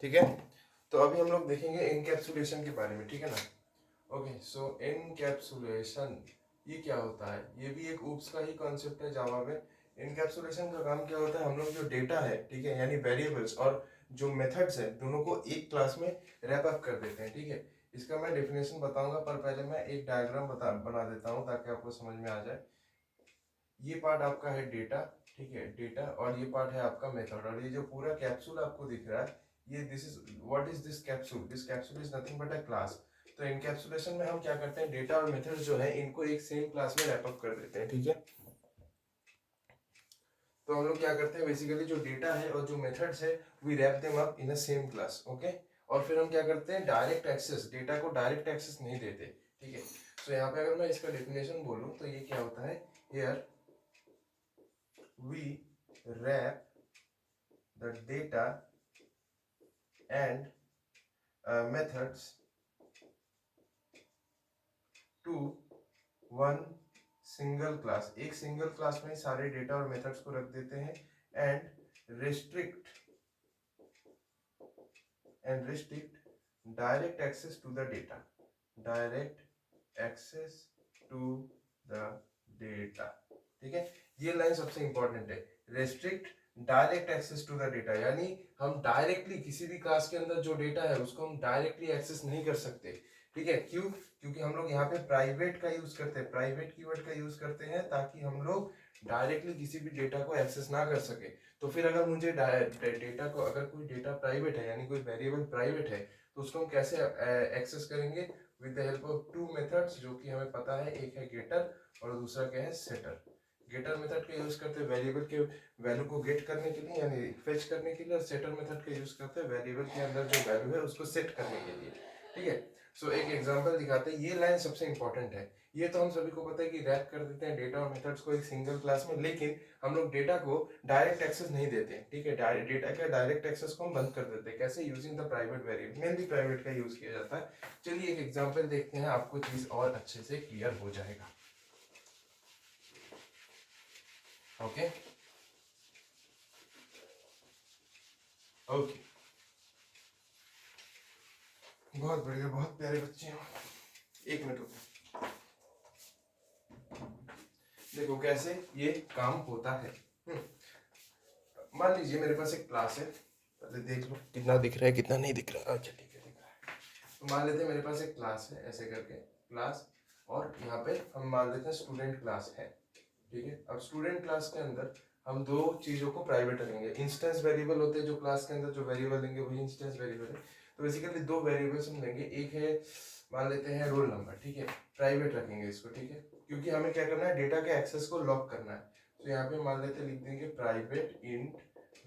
ठीक है। तो अभी हम लोग देखेंगे एनकैप्सुलेशन के बारे में, ठीक है ना। ओके, सो एनकैप्सुलेशन ये क्या होता है, ये भी एक ऊप्स का ही कॉन्सेप्ट है जावा में। एनकैप्सुलेशन का काम क्या होता है, हम लोग जो डेटा है, ठीक है, यानी वेरिएबल्स और जो मेथड्स है, दोनों को एक क्लास में रैप अप कर देते हैं, ठीक है। इसका मैं डेफिनेशन बताऊंगा, पर पहले मैं एक डायग्राम बना देता हूँ ताकि आपको समझ में आ जाए। ये पार्ट आपका है डेटा, ठीक है, डेटा, और ये पार्ट है आपका मेथड, और ये जो पूरा कैप्सूल आपको दिख रहा है, ये this is what is this capsule, this capsule is nothing but a class. तो एनकैप्सुलेशन में हम क्या करते हैं, डेटा और मेथड जो है इनको एक सेम क्लास में रैप अप कर देते हैं, ठीक है। तो हम लोग क्या करते हैं, बेसिकली जो डेटा है और जो मेथड्स है, we wrap them up in a same class, okay. और फिर हम क्या करते हैं, डायरेक्ट एक्सेस, डेटा को डायरेक्ट एक्सेस नहीं देते, ठीक है। तो यहाँ पे अगर मैं इसका डेफिनेशन बोलूँ तो ये क्या होता है, here we wrap the data and methods to one single class, एक सिंगल क्लास में सारे डेटा और मेथड्स को रख देते हैं, and restrict direct access to the data, direct access to the data, ठीक है। ये लाइन सबसे इंपॉर्टेंट है, restrict direct access to the data, यानी हम डायरेक्टली किसी भी क्लास के अंदर जो डेटा है उसको हम डायरेक्टली एक्सेस नहीं कर सकते, ठीक है। क्यों, क्योंकि हम लोग यहाँ पे प्राइवेट का यूज करते हैं, प्राइवेट कीवर्ड का यूज करते हैं ताकि हम लोग डायरेक्टली किसी भी डेटा को एक्सेस ना कर सके। तो फिर अगर मुझे डेटा को, अगर कोई डेटा प्राइवेट है यानी कोई वेरिएबल प्राइवेट है, तो उसको हम कैसे एक्सेस करेंगे, with the help of two methods, जो कि हमें पता है, एक है गेटर और दूसरा क्या है, सेटर। गेटर मेथड का यूज करते हैं वेरिएबल के वैल्यू को गेट करने के लिए यानी फेच करने के लिए, और सेटर मेथड का यूज करते हैं वेरिएबल के अंदर जो वैल्यू है उसको सेट करने के लिए, ठीक है। सो एक एग्जांपल दिखाते हैं, ये लाइन सबसे इंपॉर्टेंट है। ये तो हम सभी को पता है कि रैप कर देते हैं डेटा और मेथड्स को एक सिंगल क्लास में, लेकिन हम लोग डेटा को डायरेक्ट एक्सेस नहीं देते, ठीक है। डेटा का डायरेक्ट एक्सेस को हम बंद कर देते हैं, कैसे, using the private variable, mainly private का यूज किया जाता है। चलिए एक एग्जांपल देखते हैं, आपको चीज और अच्छे से क्लियर हो जाएगा, ओके। ओके, बहुत बढ़िया, बहुत प्यारे बच्चे हैं। एक मिनट रुको, देखो कैसे ये काम होता है। मान लीजिए मेरे पास एक क्लास है, पहले देख लो कितना दिख रहा है कितना नहीं दिख रहा है, अच्छा ठीक है दिख रहा है। तो मान लेते हैं मेरे पास एक क्लास है, ऐसे करके क्लास, और यहाँ पे हम मान लेते हैं स्टूडेंट क्लास है, ठीक है। अब स्टूडेंट क्लास के अंदर हम दो चीजों को प्राइवेट रखेंगे, इंस्टेंस वेरिएबल होते हैं जो क्लास के अंदर जो वेरिएबल लेंगे वही इंस्टेंस वेरिएबल है। तो बेसिकली दो वेरिएबल्स हम लेंगे, एक है मान लेते हैं रोल नंबर, ठीक है, प्राइवेट रखेंगे इसको, ठीक है, क्योंकि हमें क्या करना है, डेटा के एक्सेस को लॉक करना है। तो यहाँ पे मान लेते लिख देंगे प्राइवेट इंट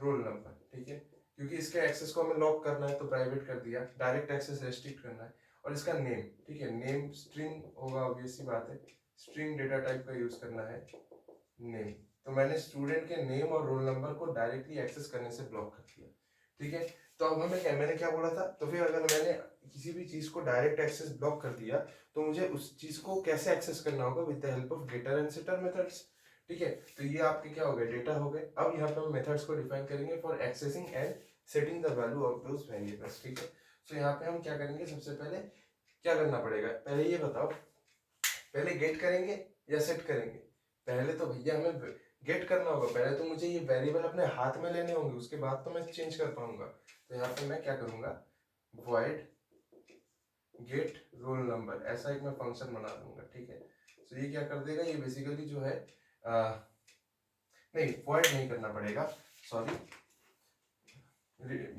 रोल नंबर, ठीक है, क्योंकि इसके एक्सेस को हमें लॉक करना है तो प्राइवेट कर दिया, डायरेक्ट एक्सेस रेस्ट्रिक्ट करना है। और इसका नेम, ठीक है, नेम स्ट्रिंग होगा, ऑब्वियस सी बात है, स्ट्रिंग डेटा टाइप का यूज करना है, नेम। तो मैंने स्टूडेंट के नेम और रोल नंबर को डायरेक्टली एक्सेस करने से ब्लॉक कर दिया, ठीक है। तो अब हमें क्या, मैंने क्या बोला था, तो फिर अगर मैंने किसी भी चीज को डायरेक्ट एक्सेस ब्लॉक कर दिया, तो मुझे उस चीज को कैसे एक्सेस करना होगा, with the help of getter and setter methods, ठीक है। तो ये आपके क्या हो गए, डेटा हो गए। अब यहाँ पे हम मेथड्स को डिफाइन करेंगे for accessing and setting the value of those variables, ठीक है। तो यहाँ पे हम क्या करेंगे, सबसे पहले क्या करना पड़ेगा, पहले ये बताओ, पहले गेट करेंगे या सेट करेंगे। पहले तो भैया हमें गेट करना होगा, पहले तो मुझे ये वेरिएबल अपने हाथ में लेने होंगे, उसके बाद तो मैं चेंज कर पाऊंगा। तो यहाँ पे मैं क्या करूंगा, void गेट रोल नंबर, ऐसा एक मैं फंक्शन बना दूंगा, ठीक है। तो ये क्या कर देगा, ये बेसिकली जो है नहीं, void नहीं करना पड़ेगा, सॉरी,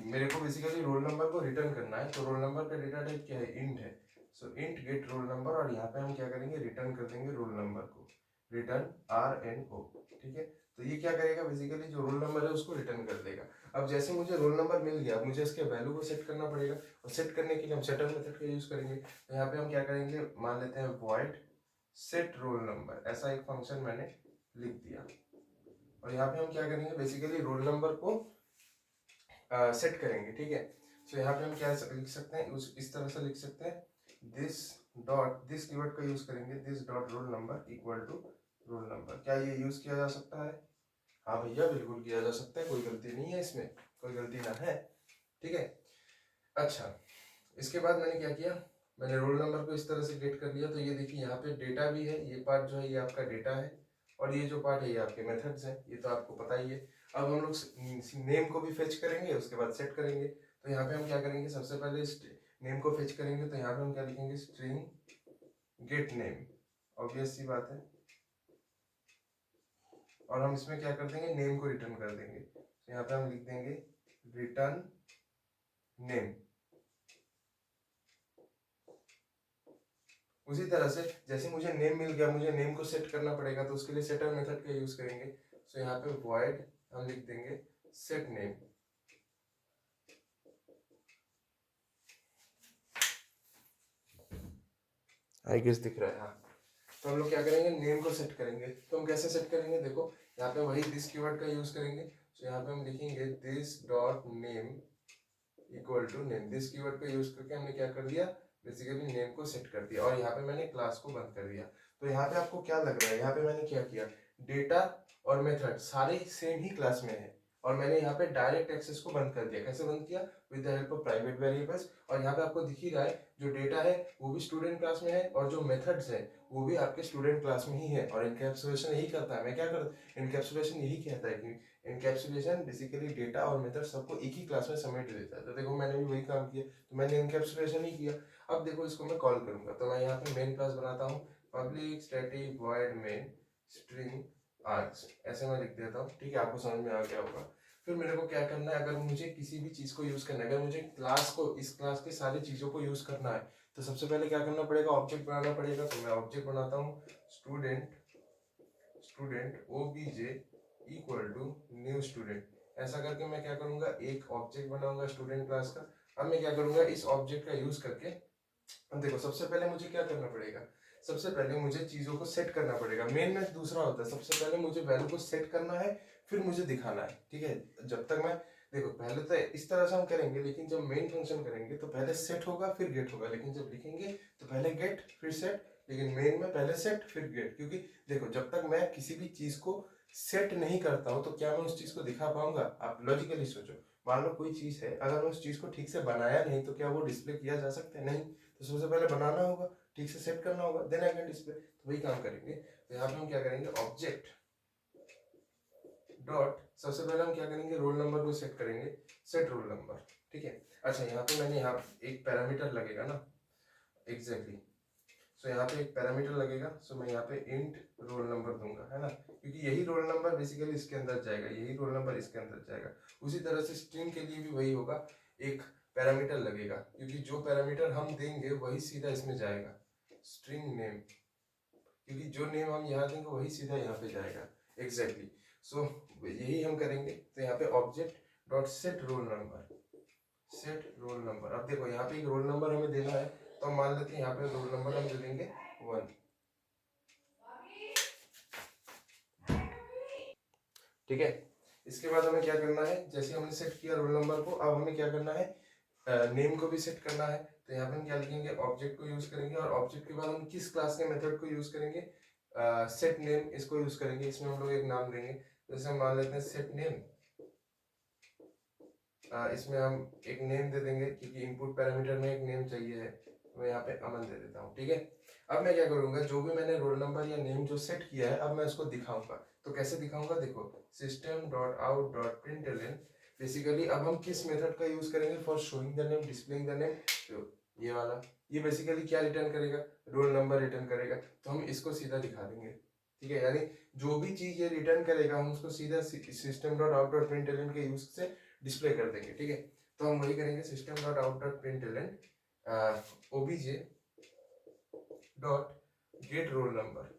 मेरे को बेसिकली रोल नंबर को रिटर्न करना है। तो रोल नंबर का डेटा टाइप क्या है, इंट है। सो इंट गेट रोल नंबर, और यहाँ पे हम क्या करेंगे, रिटर्न कर देंगे रोल नंबर को, रिटर्न RNO, ठीक है। तो ये क्या करेगा, बेसिकली जो रोल नंबर है उसको रिटर्न कर देगा। अब जैसे मुझे रोल नंबर मिल गया, अब मुझे इसके वैल्यू को सेट करना पड़ेगा, और सेट करने के लिए हम सेटर मेथड का यूज करेंगे। तो यहाँ पे हम क्या करेंगे, मान लेते हैं void set रोल नंबर, ऐसा एक फंक्शन मैंने लिख दिया। और यहाँ पे हम क्या करेंगे, बेसिकली रोल नंबर को सेट करेंगे, ठीक है। सो यहाँ पे हम क्या लिख सकते हैं, इस तरह से लिख सकते हैं, दिस डॉट, दिस कीवर्ड का यूज करेंगे, this dot roll number equal to roll number. क्या ये यूज किया जा सकता है, हाँ भैया बिल्कुल किया जा सकता है, कोई गलती नहीं है इसमें, कोई गलती ना है, ठीक है। अच्छा, इसके बाद मैंने क्या किया, मैंने रोल नंबर को इस तरह से गेट कर लिया। तो ये देखिए यहाँ पे डेटा भी है, ये पार्ट जो है ये आपका डेटा है, और ये जो पार्ट है ये आपके मेथड्स हैं, ये तो आपको पता ही है। अब हम लोग नेम को भी फेच करेंगे, उसके बाद सेट करेंगे। तो यहाँ पे हम क्या करेंगे, सबसे पहले नेम को फेच करेंगे, तो यहाँ पे हम क्या लिखेंगे, स्ट्रिंग गेट नेम, ऑब्वियस सी बात है। और हम इसमें क्या कर देंगे, नेम को रिटर्न कर देंगे। तो यहाँ पे हम लिख देंगे रिटर्न नेम। उसी तरह से जैसे मुझे नेम मिल गया, मुझे नेम को सेट करना पड़ेगा, तो उसके लिए सेटर मेथड का यूज करेंगे। सो यहाँ पे void हम लिख देंगे सेट नेम। आई गेस दिख रहा है, हाँ। तो हम लोग क्या करेंगे, नेम को सेट करेंगे। तो हम कैसे सेट करेंगे, देखो यहाँ पे वही दिस कीवर्ड का यूज करेंगे। तो यहाँ पे हम लिखेंगे this dot name equal to name. This keyword का यूज करके हमने क्या कर दिया, बेसिकली नेम को सेट कर दिया, और यहाँ पे मैंने क्लास को बंद कर दिया। तो यहाँ पे आपको क्या लग रहा है, यहाँ पे मैंने क्या किया, डेटा और मेथड सारे सेम ही क्लास में है, और मैंने यहाँ पे डायरेक्ट एक्सेस को बंद कर दिया। कैसे बंद किया, with the help of private variables. और यहाँ पे आपको दिख ही रहा है, जो डेटा है वो भी स्टूडेंट क्लास में है, और जो मेथड्स है वो भी आपके स्टूडेंट क्लास में ही है। और इनकैप्सुलेशन यही करता है, मैं क्या कर, इनकैप्सुलेशन यही कहता है कि इनकैप्सुलेशन बेसिकली डेटा और मेथड सबको एक ही क्लास में समेट देता है। तो देखो मैंने भी वही काम किया, तो मैंने इनकैप्सुलेशन ही किया। अब देखो इसको मैं कॉल करूंगा, तो मैं यहाँ पे मेन क्लास बनाता हूँ, public static void main string args, ऐसे मैं लिख देता हूँ। ठीक है, आपको समझ में आ गया होगा। फिर मेरे को क्या करना है, अगर मुझे किसी भी चीज को यूज करना है, अगर मुझे क्लास को, इस क्लास के सारी चीजों को यूज करना है, तो सबसे पहले क्या करना पड़ेगा, ऑब्जेक्ट बनाना पड़ेगा। तो मैं ऑब्जेक्ट बनाता हूँ, student OBJ equal to new student. ऐसा करके मैं क्या करूंगा, एक ऑब्जेक्ट बनाऊंगा स्टूडेंट क्लास का। अब मैं क्या करूंगा, इस ऑब्जेक्ट का यूज करके, अब देखो सबसे पहले मुझे क्या करना पड़ेगा, सबसे पहले मुझे चीजों को सेट करना पड़ेगा। मेन में दूसरा होता है, सबसे पहले मुझे वैल्यू को सेट करना है, फिर मुझे दिखाना है। ठीक है, जब तक मैं, देखो पहले तो इस तरह से हम करेंगे, लेकिन जब मेन फंक्शन करेंगे तो पहले सेट होगा फिर गेट होगा, लेकिन जब लिखेंगे तो पहले गेट फिर सेट, लेकिन मेन में पहले सेट फिर गेट। क्योंकि देखो जब तक मैं किसी भी चीज को सेट नहीं करता हूं, तो क्या मैं उस चीज को दिखा पाऊंगा। आप लॉजिकली सोचो, मान लो कोई चीज है, अगर मैं उस चीज को ठीक से बनाया नहीं, तो क्या वो डिस्प्ले किया जा सकता है, नहीं। तो सबसे पहले बनाना होगा, ठीक से सेट करना होगा, देन आई कैन डिस्प्ले। तो वही काम करेंगे। तो यहाँ पे हम क्या करेंगे, ऑब्जेक्ट डॉट, सबसे पहले हम क्या करेंगे, रोल नंबर को सेट करेंगे, सेट रोल नंबर। ठीक है, अच्छा यहाँ पे मैंने यहाँ एक पैरामीटर लगेगा ना, एग्जैक्टली। सो यहाँ पे एक पैरामीटर लगेगा। सो मैं यहाँ पे इंट रोल नंबर दूंगा, है ना, क्योंकि यही रोल नंबर बेसिकली इसके अंदर जाएगा, यही रोल नंबर इसके अंदर जाएगा। उसी तरह से स्ट्रिंग के लिए भी वही होगा, एक पैरामीटर लगेगा, क्योंकि जो पैरामीटर हम देंगे वही सीधा इसमें जाएगा, स्ट्रिंग नेम, क्योंकि जो नेम हम यहाँ देंगे वही सीधा यहाँ पे जाएगा, एग्जैक्टली। सो यही हम करेंगे। तो यहाँ पे object dot set roll number, set roll number. अब देखो यहाँ पे एक रोल नंबर हमें देना है, तो हम मान लेते हैं यहाँ पे रोल नंबर हम दे देंगे 1। ठीक है, इसके बाद हमें क्या करना है, जैसे हमने सेट किया रोल नंबर को, अब हमें क्या करना है, नेम को भी सेट करना है। तो यहाँ पे हम क्या लिखेंगे, ऑब्जेक्ट को यूज करेंगे, और ऑब्जेक्ट के बाद हम किस क्लास के मेथड को यूज करेंगे, सेट नेम, इसको यूज करेंगे। इसमें हम लोग एक नाम देंगे, जैसे हम मान लेते हैं सेट नेम। इसमें हम एक नेम दे देंगे, क्योंकि इनपुट पैरामीटर में एक नेम चाहिए है। मैं यहाँ पे अमन दे देता हूँ। ठीक है, अब मैं क्या करूंगा, जो भी मैंने रोल नंबर या नेम जो सेट किया है, अब मैं उसको दिखाऊंगा। तो कैसे दिखाऊंगा, देखो system dot out dot println. Basically अब हम किस मेथड का यूज करेंगे for showing the name, displaying the name, तो ये वाला, ये बेसिकली क्या रिटर्न करेगा, रोल नंबर रिटर्न करेगा। तो हम इसको सीधा दिखा देंगे। ठीक है, यानी जो भी चीज ये रिटर्न करेगा, हम उसको सीधा system dot out dot println के यूज से डिस्प्ले कर देंगे। ठीक है, तो हम वही करेंगे, system dot out dot println OBJ dot gate roll number.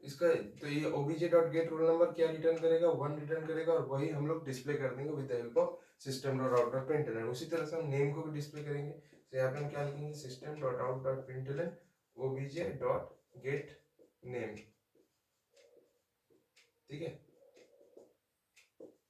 इसका तो ये OBJ dot gate role number क्या रिटर्न करेगा, 1 रिटर्न करेगा, और वही हम लोग डिस्प्ले कर देंगे with the help of system dot out dot println. उसी तरह से हम नेम को भी डिस्प्ले करेंगे। तो यहाँ पे हम क्या लिखेंगे, system dot out dot println OBJ dot gate name. ठीक है,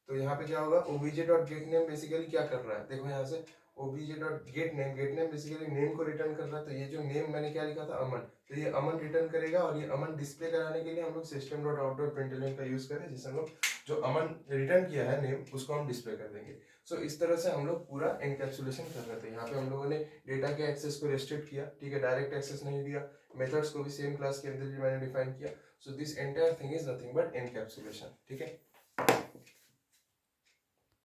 तो यहाँ पे क्या होगा, obj.getName बेसिकली क्या कर रहा है, देखो यहाँ से obj.get name बेसिकली नेम को रिटर्न कर रहा है। तो ये जो नेम मैंने क्या लिखा था, अमन, तो ये अमन रिटर्न करेगा और ये अमन डिस्प्ले कराने के लिए हम लोग system.out.println का यूज करें, जिससे हम लोग जो अमन रिटर्न किया है नेम उसको हम डिस्प्ले कर देंगे। सो इस तरह से हम लोग पूरा एनकैप्सुलेशन कर रहे थे। यहाँ पे हम लोगों ने डेटा के एक्सेस को रेस्ट्रिक्ट किया, ठीक है, डायरेक्ट एक्सेस नहीं दिया, मेथड्स को भी सेम क्लास के अंदर ही मैंने डिफाइन किया। So this entire thing is nothing but encapsulation, ठीक है।